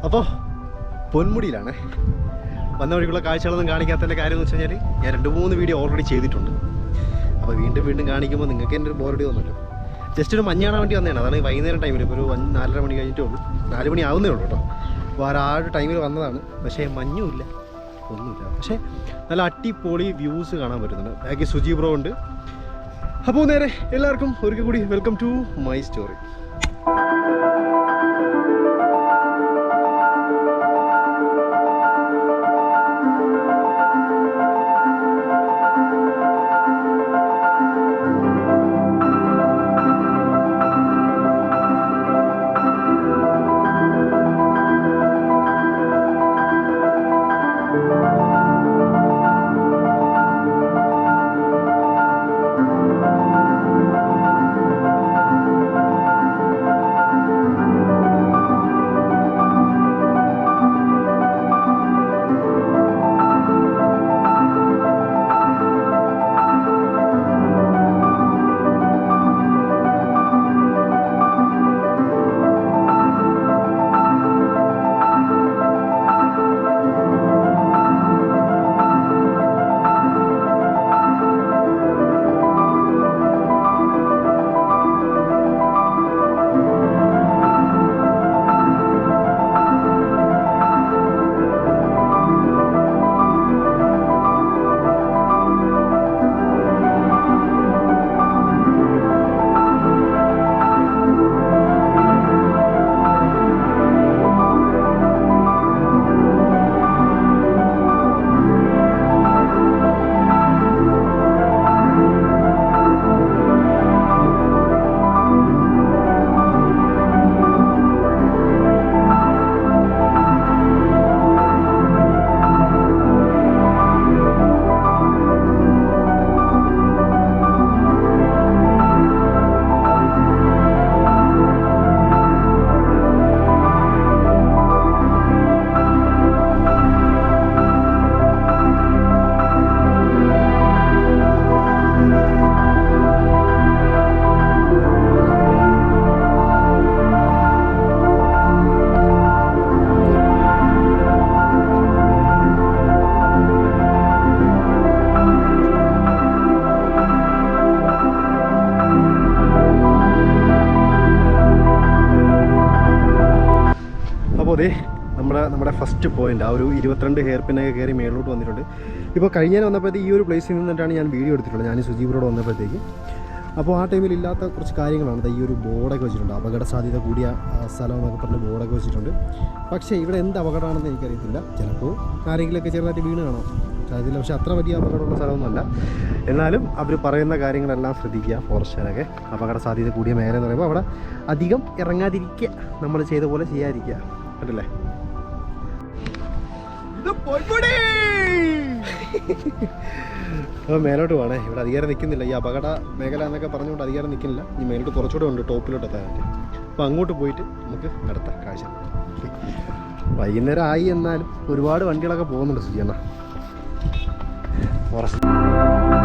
അപ്പോൾ പൊന്മുടിയിലാണ് വന്ന വഴിക്കുള്ള കാഴ്ചകളൊന്നും കാണിക്കാത്തതിൻ്റെ കാര്യം എന്ന് വെച്ച് കഴിഞ്ഞാൽ ഞാൻ 2-3 വീഡിയോ ഓൾറെഡി ചെയ്തിട്ടുണ്ട്. അപ്പോൾ വീണ്ടും കാണിക്കുമ്പോൾ നിങ്ങൾക്ക് എൻ്റെ ഒരു ബോറടി തോന്നല്ലോ. ജസ്റ്റ് ഒരു മഞ്ഞ് കാണാൻ വേണ്ടി വന്നതാണ്. അതാണ് വൈകുന്നേരം ടൈമിൽ ഇപ്പോൾ ഒരു 4:30 മണി കഴിഞ്ഞിട്ടേ ഉള്ളൂ, 4 മണി ആവുന്നേ ഉള്ളൂ കേട്ടോ. അപ്പോൾ ആ ഒരു ടൈമിൽ വന്നതാണ്. പക്ഷേ മഞ്ഞുമില്ല, ഒന്നുമില്ല. പക്ഷേ നല്ല അടിപൊളി വ്യൂസ് കാണാൻ പറ്റുന്നുണ്ട്. ബാക്കി സുജി ബ്രോ ഉണ്ട്. അപ്പോൾ നേരെ എല്ലാവർക്കും ഒരിക്കൽ കൂടി വെൽക്കം ടു മൈ സ്റ്റോറി. അപ്പോൾ അതേ നമ്മുടെ ഫസ്റ്റ് പോയിൻ്റ് ആ ഒരു 22 ഹെയർ പിന്നൊക്കെ കയറി മേളിലോട്ട് വന്നിട്ടുണ്ട്. ഇപ്പോൾ കഴിഞ്ഞാൽ വന്നപ്പോഴത്തേക്ക് ഈ ഒരു പ്ലേസിൽ നിന്നിട്ടാണ് ഞാൻ വീഡിയോ എടുത്തിട്ടുള്ളത്, ഞാൻ സുജീവരോട് വന്നപ്പോഴത്തേക്ക്. അപ്പോൾ ആ ടൈമിൽ ഇല്ലാത്ത കുറച്ച് കാര്യങ്ങളാണ്. ഈ ഒരു ബോർഡൊക്കെ വെച്ചിട്ടുണ്ട്, അപകട സാധ്യത കൂടിയ സ്ഥലം എന്നൊക്കെ പറഞ്ഞ് ബോർഡൊക്കെ വെച്ചിട്ടുണ്ട്. പക്ഷേ ഇവിടെ എന്ത് അപകടമാണെന്ന് എനിക്കറിയത്തില്ല. ചിലപ്പോൾ ആരെങ്കിലുമൊക്കെ ചെറുതായിട്ട് വീണ് കാണാം അതിൽ. പക്ഷേ അത്ര വലിയ അപകടമുള്ള സ്ഥലമൊന്നുമല്ല. എന്നാലും അവർ പറയുന്ന കാര്യങ്ങളെല്ലാം ശ്രദ്ധിക്കുക. ഫോറസ്റ്റുകാരൊക്കെ അപകട സാധ്യത കൂടിയ മേഖല എന്ന് പറയുമ്പോൾ അവിടെ അധികം ഇറങ്ങാതിരിക്കുക, നമ്മൾ ചെയ്ത പോലെ ചെയ്യാതിരിക്കുക, കേട്ടല്ലേ. അപ്പോൾ മേലോട്ട് പോകണേ. ഇവിടെ അധികാരം നിൽക്കുന്നില്ല, ഈ അപകട മേഖല എന്നൊക്കെ പറഞ്ഞുകൊണ്ട് അധികാരം നിൽക്കുന്നില്ല. ഈ മേലോട്ട് കുറച്ചുകൂടെ ഉണ്ട് ടോപ്പിലോട്ട് എത്താനായിട്ട്. അപ്പോൾ അങ്ങോട്ട് പോയിട്ട് നമുക്ക് അടുത്ത കാഴ്ച. വൈകുന്നേരം ആയി എന്നാലും ഒരുപാട് വണ്ടികളൊക്കെ പോകുന്നുണ്ട് സുജിയണ്ണ. ഫോറസ്റ്റ്